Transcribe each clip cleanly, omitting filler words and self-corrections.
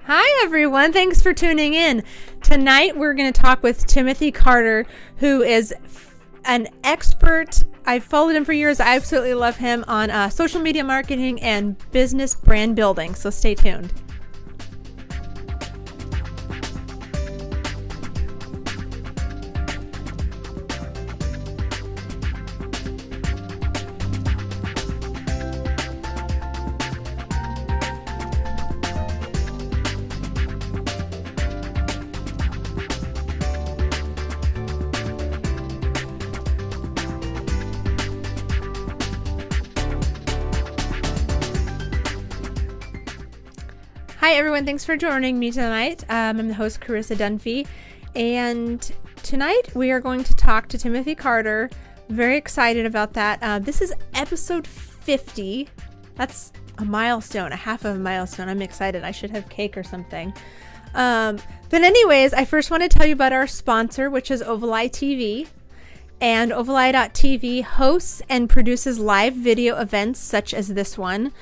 Hi everyone, thanks for tuning in. Tonight we're going to talk with Timothy Carter, who is an expert. I've followed him for years. I absolutely love him on social media marketing and business brand building, so stay tuned. Hi everyone, thanks for joining me tonight. I'm the host, Carissa Dunphy, and tonight we are going to talk to Timothy Carter. Very excited about that. This is episode 50. That's a milestone, a half of a milestone. I'm excited. I should have cake or something. But anyways, I first want to tell you about our sponsor, which is Ovaleye TV. And Ovaleye.tv hosts and produces live video events such as this one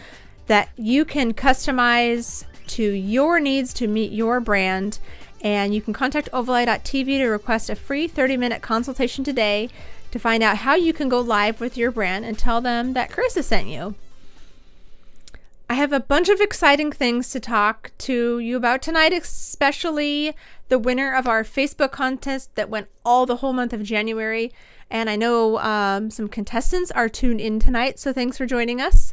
that you can customize to your needs to meet your brand. And you can contact Ovaleye.tv to request a free 30-minute consultation today to find out how you can go live with your brand and tell them that Carissa sent you. I have a bunch of exciting things to talk to you about tonight, especially the winner of our Facebook contest that went all the whole month of January. And I know some contestants are tuned in tonight, so thanks for joining us.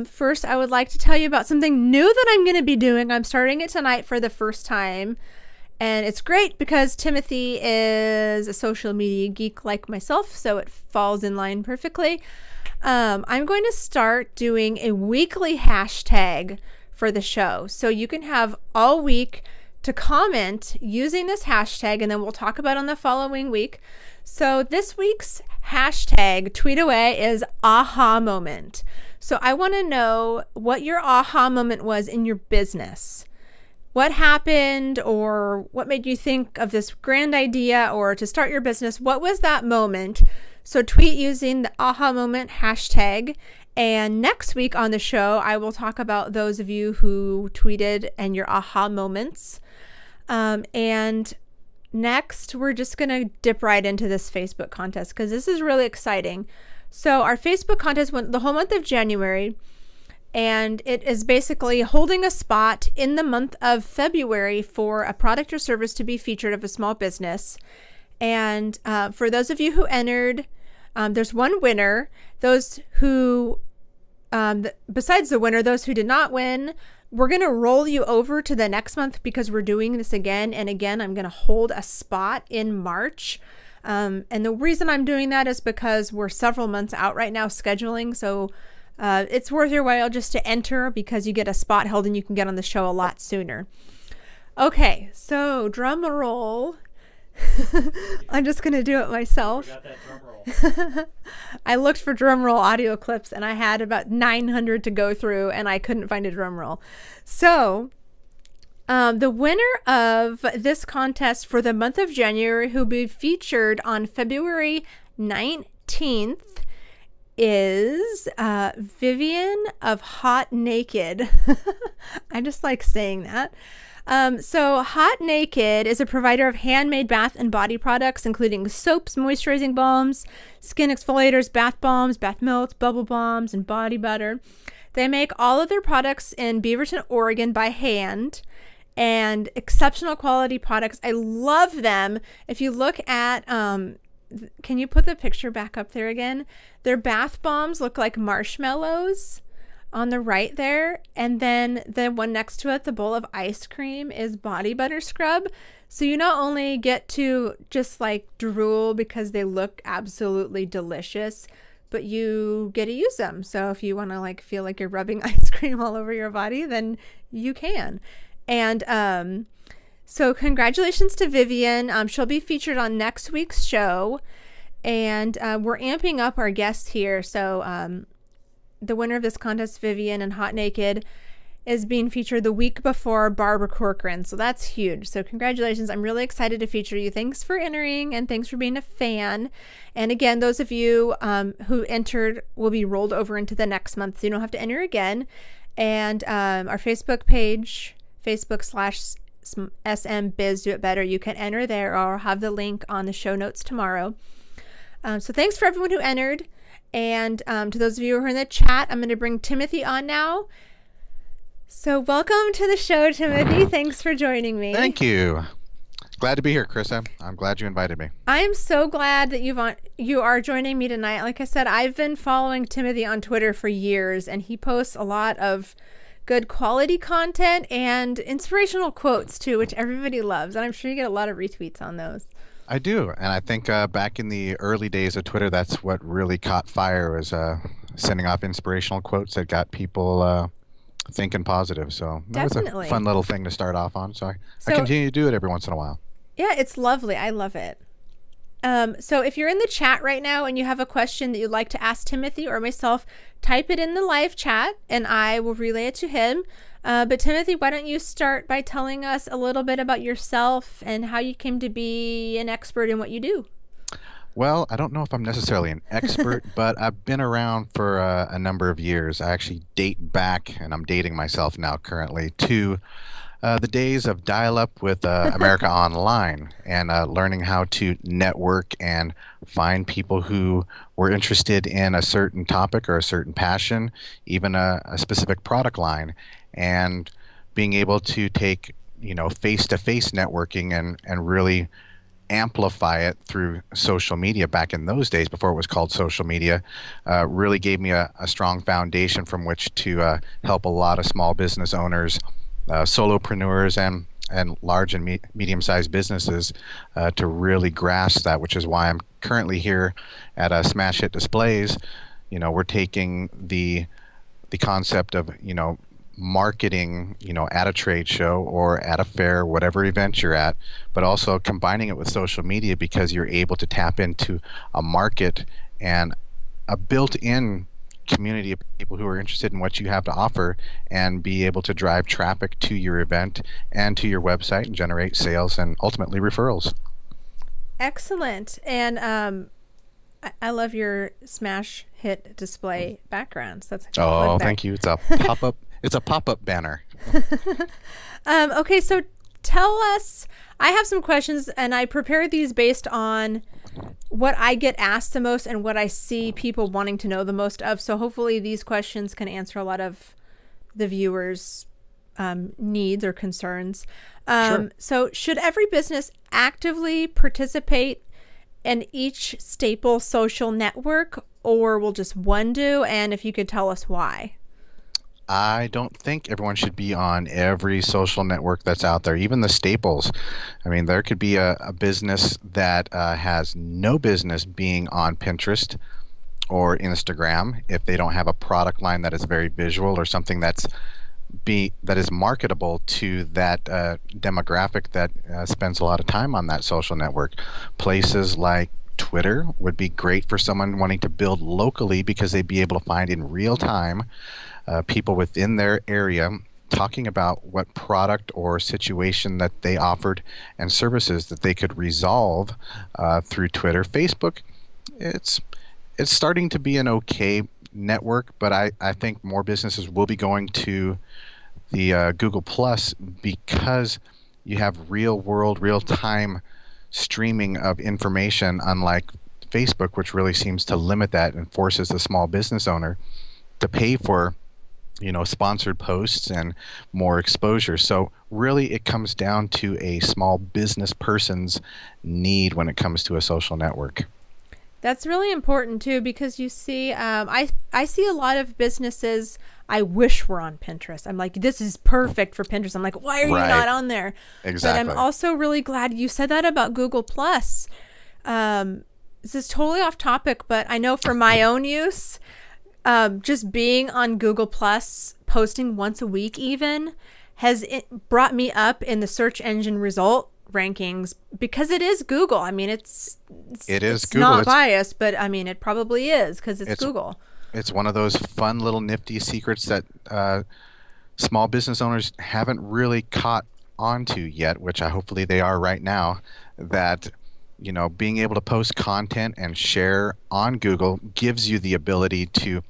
First, I would like to tell you about something new that I'm going to be doing. I'm starting it tonight for the first time, and it's great because Timothy is a social media geek like myself, so it falls in line perfectly. I'm going to start doing a weekly hashtag for the show, so you can have all week to comment using this hashtag, and then we'll talk about it on the following week. So this week's hashtag, tweet away, is aha moment. So I want to know what your aha moment was in your business. What happened, or what made you think of this grand idea or to start your business? What was that moment? So tweet using the aha moment hashtag. And next week on the show, I will talk about those of you who tweeted and your aha moments. And next, we're just going to dip right into this Facebook contest because this is really exciting. So our Facebook contest went the whole month of January, and it is basically holding a spot in the month of February for a product or service to be featured of a small business. And for those of you who entered, there's one winner. Those who, besides the winner, those who did not win, we're going to roll you over to the next month because we're doing this again and again. I'm going to hold a spot in March. And the reason I'm doing that is because we're several months out right now scheduling. So it's worth your while just to enter because you get a spot held and you can get on the show a lot sooner. Okay, so drum roll. I'm just going to do it myself. Got that drum roll. I looked for drum roll audio clips and I had about 900 to go through and I couldn't find a drum roll. So the winner of this contest for the month of January, who will be featured on February 19th, is Vivian of Hot Naked. I just like saying that. So Hot Naked is a provider of handmade bath and body products, including soaps, moisturizing balms, skin exfoliators, bath bombs, bath melts, bubble bombs, and body butter. They make all of their products in Beaverton, Oregon by hand, and exceptional quality products. I love them. If you look at, can you put the picture back up there again? Their bath bombs look like marshmallows on the right there, and then the one next to it, the bowl of ice cream, is body butter scrub. So you not only get to just like drool because they look absolutely delicious, but you get to use them. So if you want to like feel like you're rubbing ice cream all over your body, then you can. And so congratulations to Vivian. She'll be featured on next week's show, and we're amping up our guests here. So the winner of this contest, Vivian and Hot Naked, is being featured the week before Barbara Corcoran. So that's huge. So congratulations. I'm really excited to feature you. Thanks for entering and thanks for being a fan. And again, those of you who entered will be rolled over into the next month, so you don't have to enter again. And our Facebook page, Facebook/SM Biz Do It Better. You can enter there, or I'll have the link on the show notes tomorrow. So thanks for everyone who entered. And to those of you who are in the chat, I'm going to bring Timothy on now. So welcome to the show, Timothy. Thanks for joining me. Thank you. Glad to be here, Carissa. I'm glad you invited me. I'm so glad that you are joining me tonight. Like I said, I've been following Timothy on Twitter for years, and he posts a lot of good quality content and inspirational quotes too, which everybody loves. And I'm sure you get a lot of retweets on those. I do, and I think back in the early days of Twitter, that's what really caught fire, was sending off inspirational quotes that got people thinking positive. So that was a fun little thing to start off on. So I continue to do it every once in a while. Yeah, it's lovely. I love it. So if you're in the chat right now and you have a question that you'd like to ask Timothy or myself, type it in the live chat and I will relay it to him. But Timothy, why don't you start by telling us a little bit about yourself and how you came to be an expert in what you do? Well, I don't know if I'm necessarily an expert, but I've been around for a number of years. I actually date back, and I'm dating myself now currently, to the days of dial-up with America Online, and learning how to network and find people who were interested in a certain topic or a certain passion, even a specific product line, and being able to take, face-to-face networking and really amplify it through social media back in those days before it was called social media, really gave me a strong foundation from which to help a lot of small business owners, solopreneurs, and large and medium-sized businesses to really grasp that, which is why I'm currently here at Smash Hit Displays. We're taking the concept of marketing, at a trade show or at a fair, whatever event you're at, but also combining it with social media, because you're able to tap into a market and a built-in community of people who are interested in what you have to offer, and be able to drive traffic to your event and to your website and generate sales and ultimately referrals. Excellent. And I love your Smash Hit Display backgrounds. That's thank you. It's a pop-up. It's a pop-up banner. Okay, so tell us, I have some questions, and I prepared these based on what I get asked the most and what I see people wanting to know the most of. So hopefully these questions can answer a lot of the viewers' needs or concerns. Sure. So should every business actively participate in each staple social network, or will just one do? And if you could tell us why. I don't think everyone should be on every social network that's out there, even the staples. I mean, there could be a business that has no business being on Pinterest or Instagram if they don't have a product line that is very visual, or something that is marketable to that demographic that spends a lot of time on that social network. Places like Twitter would be great for someone wanting to build locally, because they'd be able to find in real time people within their area talking about what product or situation that they offered and services that they could resolve through Twitter. Facebook, it's starting to be an okay network, but I think more businesses will be going to the Google Plus, because you have real-time streaming of information, unlike Facebook, which really seems to limit that and forces the small business owner to pay for sponsored posts and more exposure. So really it comes down to a small business person's need when it comes to a social network. That's really important too, because you see, I see a lot of businesses I wish were on Pinterest. I'm like, this is perfect for Pinterest. I'm like, why are you not on there? Exactly. But I'm also really glad you said that about Google Plus. This is totally off topic, but I know for my own use, just being on Google Plus, posting once a week even, has brought me up in the search engine result rankings, because it is Google. I mean, it's Google. Not biased, but I mean, it probably is, because it's Google. It's one of those fun little nifty secrets that small business owners haven't really caught onto yet, which hopefully they are right now, that being able to post content and share on Google gives you the ability to...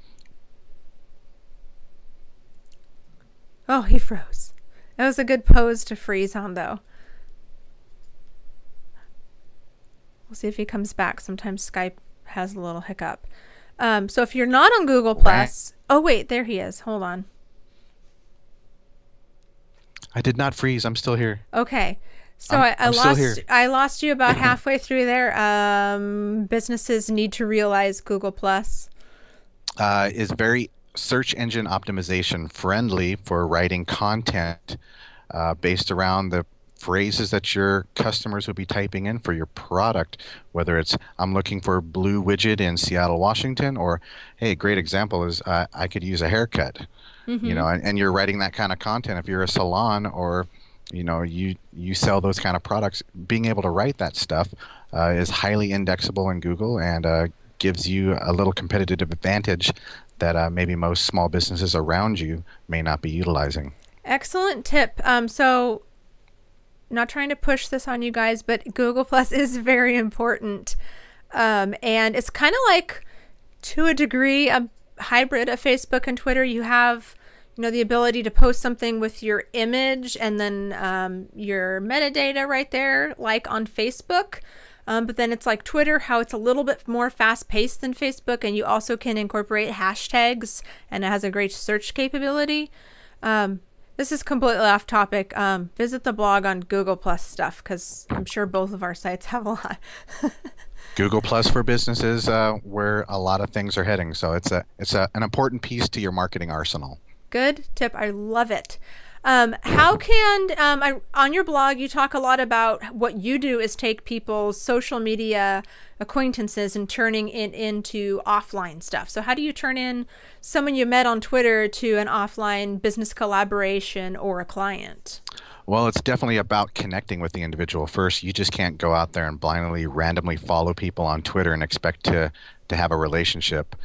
Oh, he froze. That was a good pose to freeze on, though. We'll see if he comes back. Sometimes Skype has a little hiccup. So if you're not on Google Plus, oh wait, there he is. Hold on. I did not freeze. I'm still here. Okay. So I lost you about halfway through there. Businesses need to realize Google Plus is very search engine optimization friendly for writing content based around the phrases that your customers would be typing in for your product, whether it's I'm looking for blue widget in Seattle, Washington, or hey, a great example is I could use a haircut. You know, and you're writing that kind of content. If you're a salon or you sell those kind of products, being able to write that stuff is highly indexable in Google and gives you a little competitive advantage that maybe most small businesses around you may not be utilizing. Excellent tip. So not trying to push this on you guys, but Google Plus is very important. And it's kind of like, to a degree, a hybrid of Facebook and Twitter. You have the ability to post something with your image and then your metadata right there, like on Facebook. But then it's like Twitter, how it's a little bit more fast-paced than Facebook, and you also can incorporate hashtags, and it has a great search capability. This is completely off topic. Visit the blog on Google Plus stuff, because I'm sure both of our sites have a lot. Google Plus for businesses, where a lot of things are heading. So it's an important piece to your marketing arsenal. Good tip. I love it. How can, on your blog, you talk a lot about what you do is take people's social media acquaintances and turning it into offline stuff. So how do you turn in someone you met on Twitter to an offline business collaboration or a client? Well, it's definitely about connecting with the individual first. You just can't go out there and blindly, randomly follow people on Twitter and expect to have a relationship.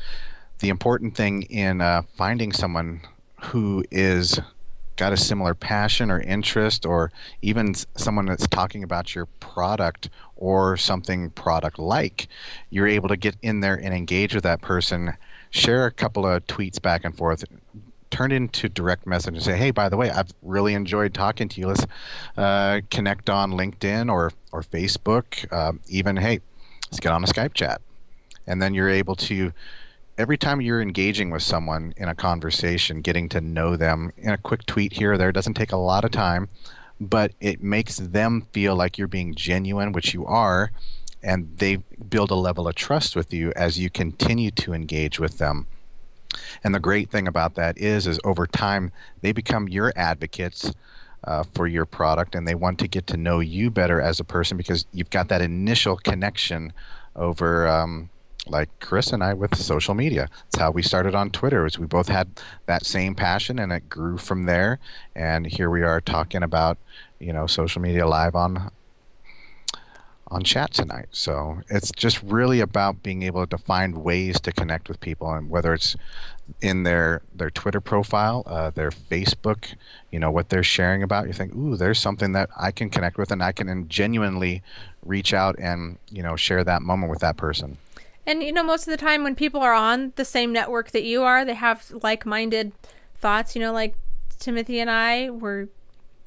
The important thing in finding someone who is got a similar passion or interest, or even someone that's talking about your product or something product-like, you're able to get in there and engage with that person, share a couple of tweets back and forth, turn into direct message and say, hey, by the way, I've really enjoyed talking to you. Let's connect on LinkedIn or Facebook. Even, hey, let's get on a Skype chat. And then you're able to, every time you're engaging with someone in a conversation, getting to know them in a quick tweet here or there, doesn't take a lot of time, but it makes them feel like you're being genuine, which you are, and they build a level of trust with you as you continue to engage with them. And the great thing about that is over time, they become your advocates for your product, and they want to get to know you better as a person because you've got that initial connection over like Chris and I with social media. It's how we started on Twitter. We both had that same passion, and it grew from there. And here we are talking about, social media live on chat tonight. So it's just really about being able to find ways to connect with people, and whether it's in their Twitter profile, their Facebook, what they're sharing about, you think, ooh, there's something that I can connect with, and I can genuinely reach out and share that moment with that person. And most of the time when people are on the same network that you are, they have like-minded thoughts. Like Timothy and I were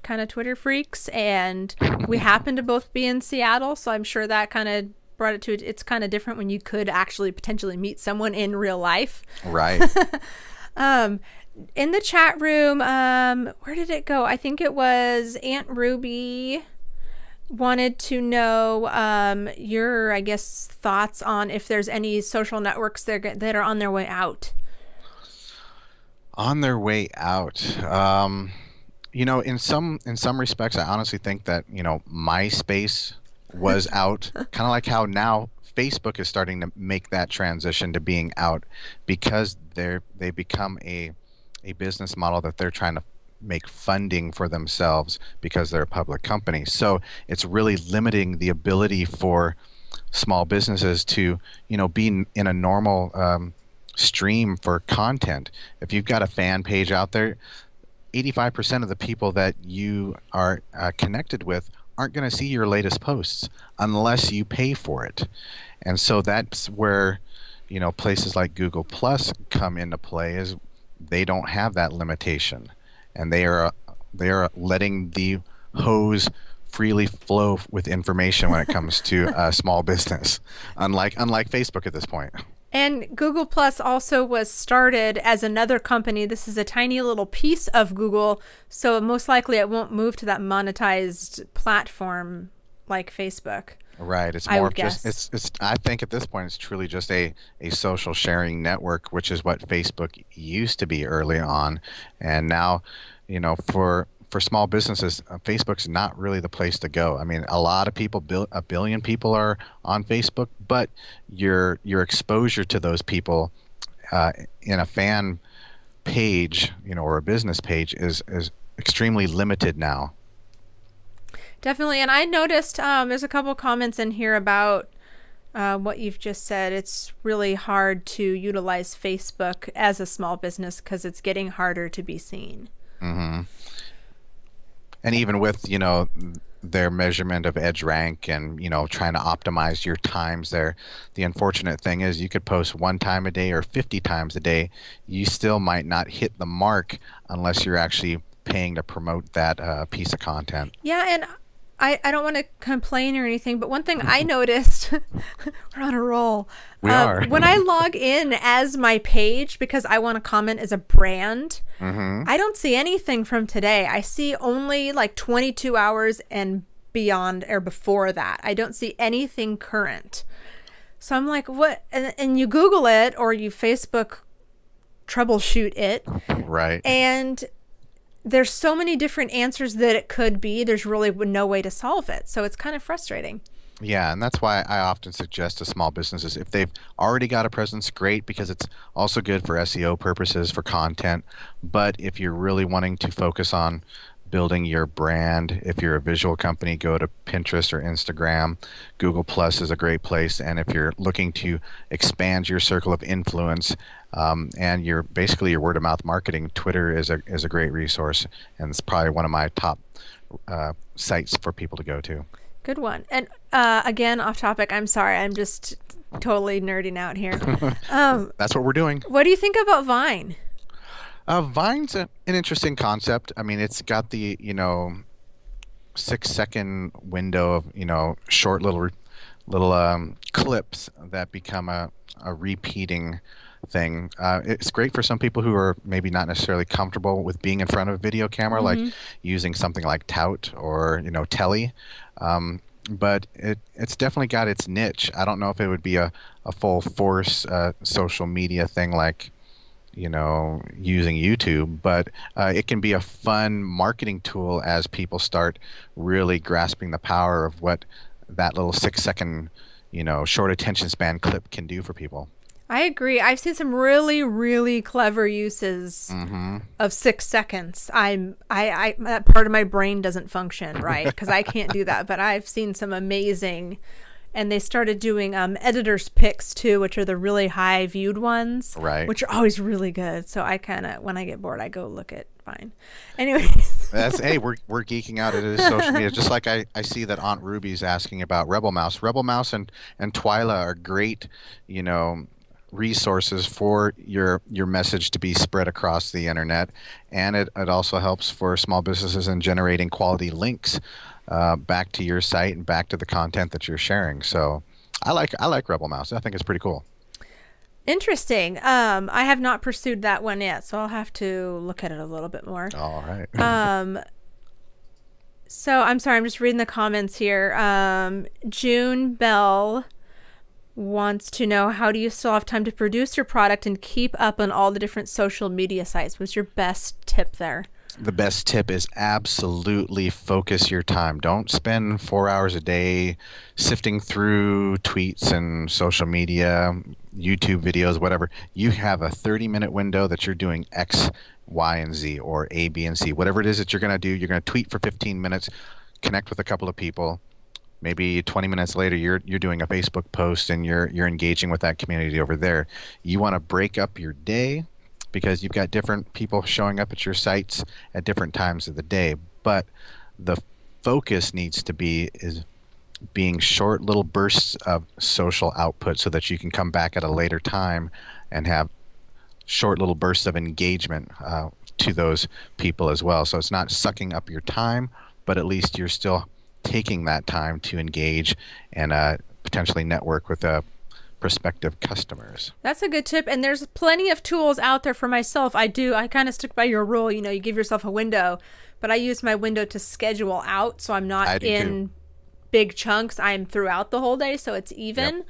kind of Twitter freaks, and we happen to both be in Seattle, so I'm sure that kind of brought it to it's kind of different when you could actually potentially meet someone in real life. Right. In the chat room, where did it go? I think it was Aunt Ruby wanted to know your, I guess, thoughts on if there's any social networks that are on their way out. On their way out. In some respects, I honestly think that, MySpace was out, kind of like how now Facebook is starting to make that transition to being out, because they become a business model that they're trying to make funding for themselves because they're a public company. So it's really limiting the ability for small businesses to, be in a normal stream for content. If you've got a fan page out there, 85% of the people that you are connected with aren't going to see your latest posts unless you pay for it. And so that's where, places like Google Plus come into play, is they don't have that limitation. And they are they are letting the hose freely flow with information when it comes to small business, unlike Facebook at this point. And Google Plus also was started as another company. This is a tiny little piece of Google, so most likely it won't move to that monetized platform like Facebook. Right. It's I more would of just guess. it's I think at this point it's truly just a social sharing network, which is what Facebook used to be early on. And now, for small businesses, Facebook's not really the place to go. I mean, a lot of people, a billion people are on Facebook, but your exposure to those people in a fan page, or a business page is extremely limited now. Definitely. And I noticed there's a couple comments in here about what you've just said. It's really hard to utilize Facebook as a small business because it's getting harder to be seen. Hmm. And even with, their measurement of edge rank and, trying to optimize your times there, the unfortunate thing is you could post 1 time a day or 50 times a day. You still might not hit the mark unless you're actually paying to promote that piece of content. Yeah, and I don't want to complain or anything, but one thing I noticed, we're on a roll. We are. When I log in as my page because I want to comment as a brand, I don't see anything from today. I see only like 22 hours and beyond or before that. I don't see anything current. So I'm like, what? And you Google it or you Facebook troubleshoot it. Right. And there's so many different answers that it could be. There's really no way to solve it. So it's kind of frustrating. Yeah, and that's why I often suggest to small businesses, if they've already got a presence, great, because it's also good for SEO purposes, for content. But if you're really wanting to focus on building your brand, if you're a visual company, go to Pinterest or Instagram. Google Plus is a great place. And if you're looking to expand your circle of influence, and your word of mouth marketing, Twitter is a great resource, and it's probably one of my top sites for people to go to. Good one. And again, off topic, I'm sorry. I'm just totally nerding out here. That's what we're doing. What do you think about Vine? Vine's an interesting concept. I mean, it's got the 6-second window of short little clips that become a repeating thing. It's great for some people who are maybe not necessarily comfortable with being in front of a video camera, like using something like Tout or Telly. But it's definitely got its niche. I don't know if it would be a full force social media thing like using YouTube, but it can be a fun marketing tool as people start really grasping the power of what that little 6-second short attention span clip can do for people. I agree. I've seen some really, really clever uses of 6 seconds. I that part of my brain doesn't function right because I can't do that. But I've seen some amazing, and they started doing editors picks too, which are the really high viewed ones, right? Which are always really good. So I kind of, when I get bored, I go look at Vine. Anyway, hey, we're geeking out. It is social media. Just like I see that Aunt Ruby's asking about Rebel Mouse. Rebel Mouse and Twyla are great, resources for your message to be spread across the internet, and it also helps for small businesses in generating quality links back to your site and back to the content that you're sharing. So I like Rebel Mouse. I think it's pretty cool. Interesting. I have not pursued that one yet, so I'll have to look at it a little bit more. All right. So I'm sorry, I'm just reading the comments here. June Bell wants to know, how do you still have time to produce your product and keep up on all the different social media sites? What's your best tip there? The best tip is absolutely focus your time. Don't spend 4 hours a day sifting through tweets and social media, YouTube videos, whatever. You have a 30-minute window that you're doing X, Y, and Z, or A, B, and C. Whatever it is that you're going to do, you're going to tweet for 15 minutes, connect with a couple of people. Maybe 20 minutes later, you're doing a Facebook post and you're engaging with that community over there. You want to break up your day because you've got different people showing up at your sites at different times of the day. But the focus needs to be being short little bursts of social output so that you can come back at a later time and have short little bursts of engagement to those people as well. So it's not sucking up your time, but at least you're still taking that time to engage and potentially network with prospective customers. That's a good tip. And there's plenty of tools out there for myself. I kind of stick by your rule. You give yourself a window, but I use my window to schedule out. So I'm not in big chunks. I'm throughout the whole day. So it's even.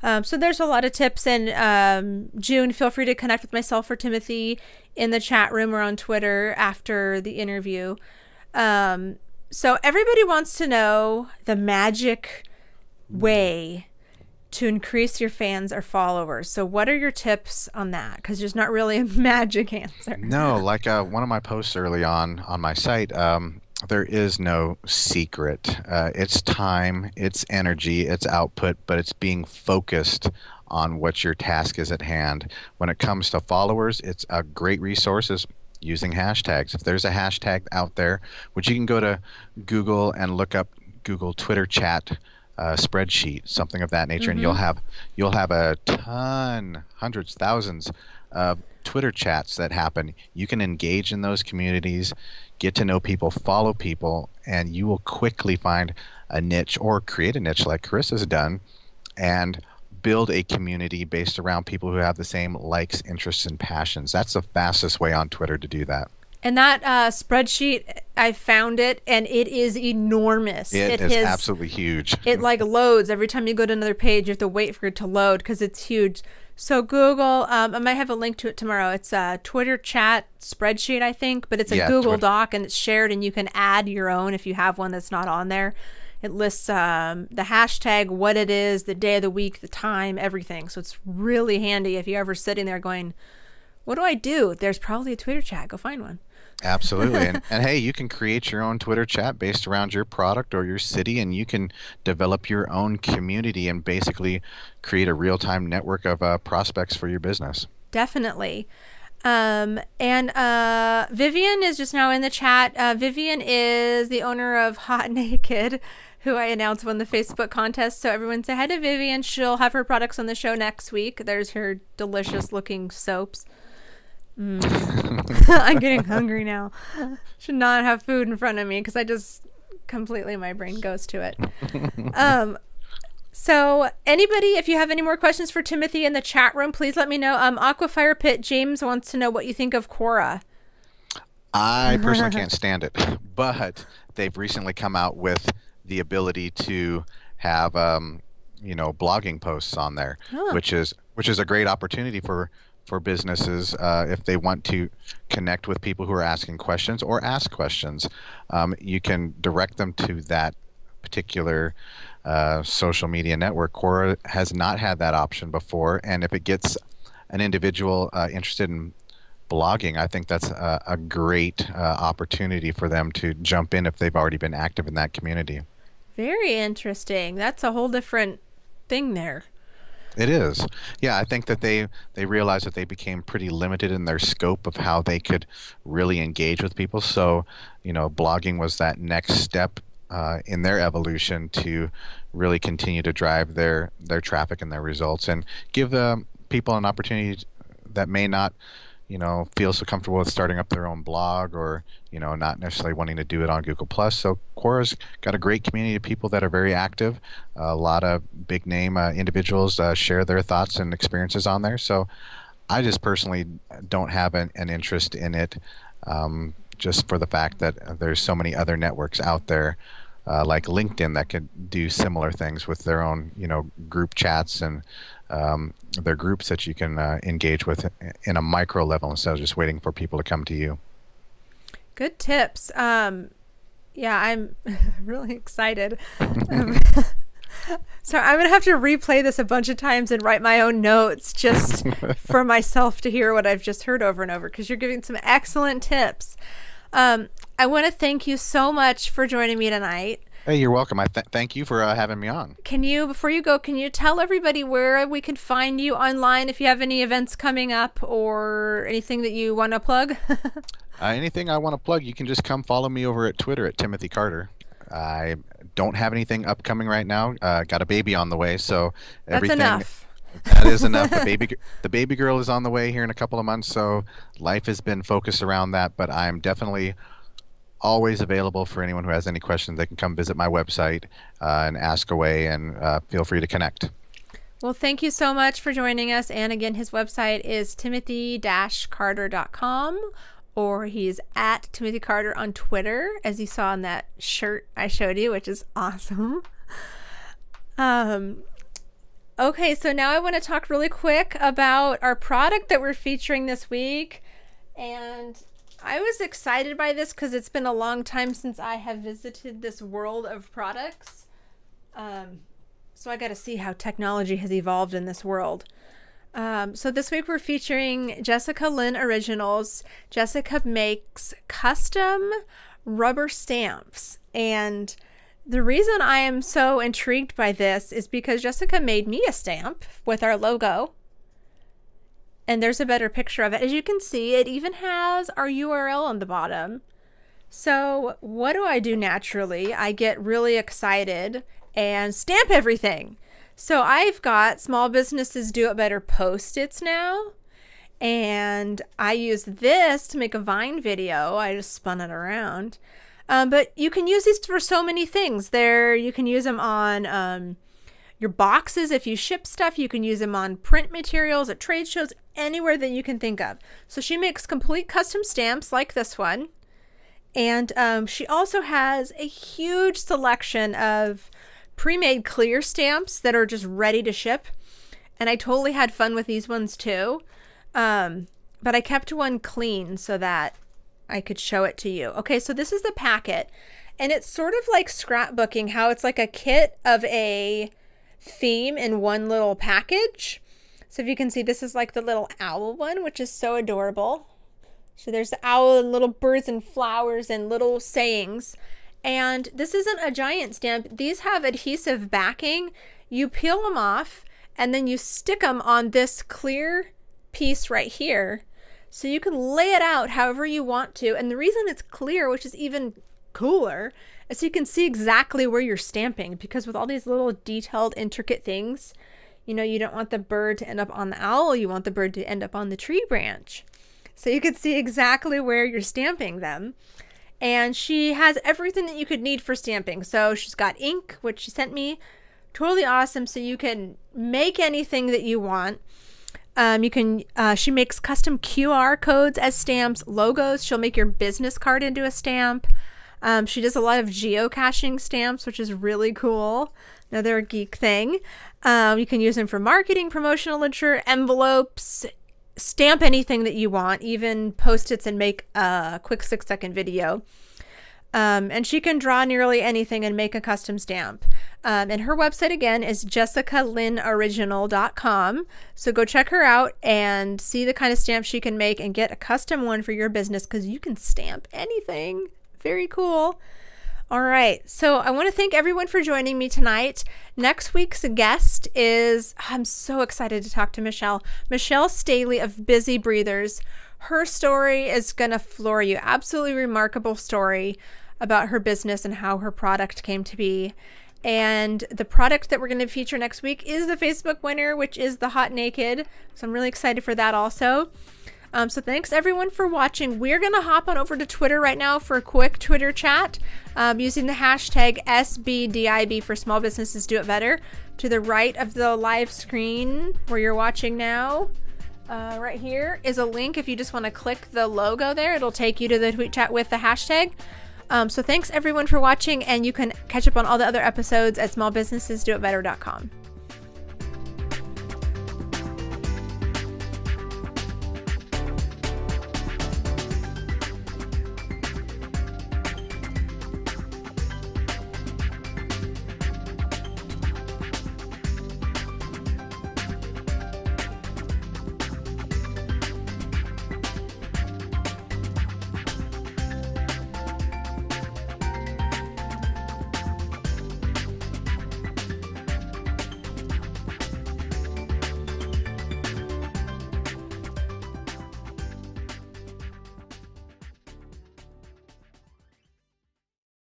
Yep. So there's a lot of tips. And June, feel free to connect with myself or Timothy in the chat room or on Twitter after the interview. So everybody wants to know the magic way to increase your fans or followers. So what are your tips on that? Because there's not really a magic answer. No, like one of my posts early on my site, there is no secret. It's time, it's energy, it's output, but it's being focused on what your task is at hand. When it comes to followers, it's a great resource is using hashtags. If there's a hashtag out there, which you can go to Google and look up Google Twitter chat spreadsheet, something of that nature, and you'll have a ton, hundreds, thousands of Twitter chats that happen. You can engage in those communities, get to know people, follow people, and you will quickly find a niche or create a niche like Carissa's done and build a community based around people who have the same likes, interests, and passions. That's the fastest way on Twitter to do that. And that spreadsheet, I found it, and it is enormous. It is absolutely huge. It loads. Every time you go to another page, you have to wait for it to load because it's huge. So Google, I might have a link to it tomorrow. It's a Twitter chat spreadsheet, I think, but it's a Google Doc, and it's shared, and you can add your own if you have one that's not on there. It lists the hashtag, what it is, the day of the week, the time, everything. So it's really handy if you're ever sitting there going, what do I do? There's probably a Twitter chat. Go find one. Absolutely. And hey, you can create your own Twitter chat based around your product or your city, and you can develop your own community and basically create a real-time network of prospects for your business. Definitely. And Vivian is just now in the chat. Vivian is the owner of Hot Naked, who I announced won the Facebook contest. So everyone say hi to Vivian. She'll have her products on the show next week. There's her delicious looking soaps. I'm getting hungry now. Should not have food in front of me because I just completely, my brain goes to it. So anybody, if you have any more questions for Timothy in the chat room, please let me know. Aquafire Pit, James wants to know what you think of Quora. I personally can't stand it, but they've recently come out with the ability to have blogging posts on there, which is a great opportunity for businesses if they want to connect with people who are asking questions or ask questions. You can direct them to that particular social media network. Quora has not had that option before, and if it gets an individual interested in blogging, I think that's a great opportunity for them to jump in if they've already been active in that community. Very interesting. That's a whole different thing there. It is. Yeah, I think that they realized that they became pretty limited in their scope of how they could really engage with people. So, blogging was that next step in their evolution to really continue to drive their traffic and their results and give people an opportunity that may not feel so comfortable with starting up their own blog or not necessarily wanting to do it on Google Plus. So Quora's got a great community of people that are very active. A lot of big name individuals share their thoughts and experiences on there. So I just personally don't have an interest in it, just for the fact that there's so many other networks out there like LinkedIn that could do similar things with their own group chats and their groups that you can engage with in a micro level instead of just waiting for people to come to you. Good tips. Yeah, I'm really excited. So I'm gonna have to replay this a bunch of times and write my own notes just for myself to hear what I've just heard over and over, because you're giving some excellent tips. I want to thank you so much for joining me tonight. Hey, you're welcome. I thank you for having me on. Before you go, can you tell everybody where we can find you online if you have any events coming up or anything that you want to plug? Anything I want to plug, you can just come follow me over at Twitter at Timothy Carter. I don't have anything upcoming right now. Got a baby on the way, so that's enough. That is enough. The baby girl is on the way here in a couple of months, so life has been focused around that. But I'm definitely always available for anyone who has any questions. They can come visit my website and ask away, and feel free to connect. Well, thank you so much for joining us. And again, his website is timothy-carter.com, or he's at Timothy Carter on Twitter, as you saw in that shirt I showed you, which is awesome. Okay, so now I want to talk really quick about our product that we're featuring this week. And I was excited by this because it's been a long time since I have visited this world of products. So I got to see how technology has evolved in this world. So this week we're featuring Jessica Lynn Originals. Jessica makes custom rubber stamps. And the reason I am so intrigued by this is because Jessica made me a stamp with our logo. And there's a better picture of it. As you can see, it even has our URL on the bottom. So what do I do naturally? I get really excited and stamp everything. So I've got Small Businesses Do It Better Post-its now. And I use this to make a Vine video. I just spun it around. But you can use these for so many things. You can use them on your boxes if you ship stuff. You can use them on print materials at trade shows, anywhere that you can think of. So she makes complete custom stamps like this one. And she also has a huge selection of pre-made clear stamps that are just ready to ship. And I totally had fun with these ones too. But I kept one clean so that I could show it to you. Okay, so this is the packet. And it's sort of like scrapbooking, how it's like a kit of a theme in one little package. So if you can see, this is like the little owl one, which is so adorable. So there's the owl and little birds and flowers and little sayings. And this isn't a giant stamp. These have adhesive backing. You peel them off and then you stick them on this clear piece right here. So you can lay it out however you want to. And the reason it's clear, which is even cooler, is so you can see exactly where you're stamping. Because with all these little detailed, intricate things, you know, you don't want the bird to end up on the owl. You want the bird to end up on the tree branch. So you can see exactly where you're stamping them. And she has everything that you could need for stamping. So she's got ink, which she sent me. Totally awesome. So you can make anything that you want. She makes custom QR codes as stamps, logos. She'll make your business card into a stamp. She does a lot of geocaching stamps, which is really cool. Another geek thing. You can use them for marketing, promotional literature, envelopes, stamp anything that you want, even Post-its, and make a quick 6-second video. And she can draw nearly anything and make a custom stamp. And her website again is jessicalynoriginal.com. So go check her out and see the kind of stamp she can make and get a custom one for your business, because you can stamp anything. Very cool. All right, so I want to thank everyone for joining me tonight. Next week's guest is, I'm so excited to talk to Michelle. Michelle Staley of Busy Breathers. Her story is going to floor you. Absolutely remarkable story about her business and how her product came to be. And the product that we're going to feature next week is the Facebook winner, which is the Hot Naked. So I'm really excited for that also. So thanks everyone for watching. We're going to hop on over to Twitter right now for a quick Twitter chat using the hashtag SBDIB for Small Businesses Do It Better. To the right of the live screen where you're watching now, right here is a link. If you just want to click the logo there, it'll take you to the tweet chat with the hashtag. So thanks everyone for watching, and you can catch up on all the other episodes at smallbusinessesdoitbetter.com.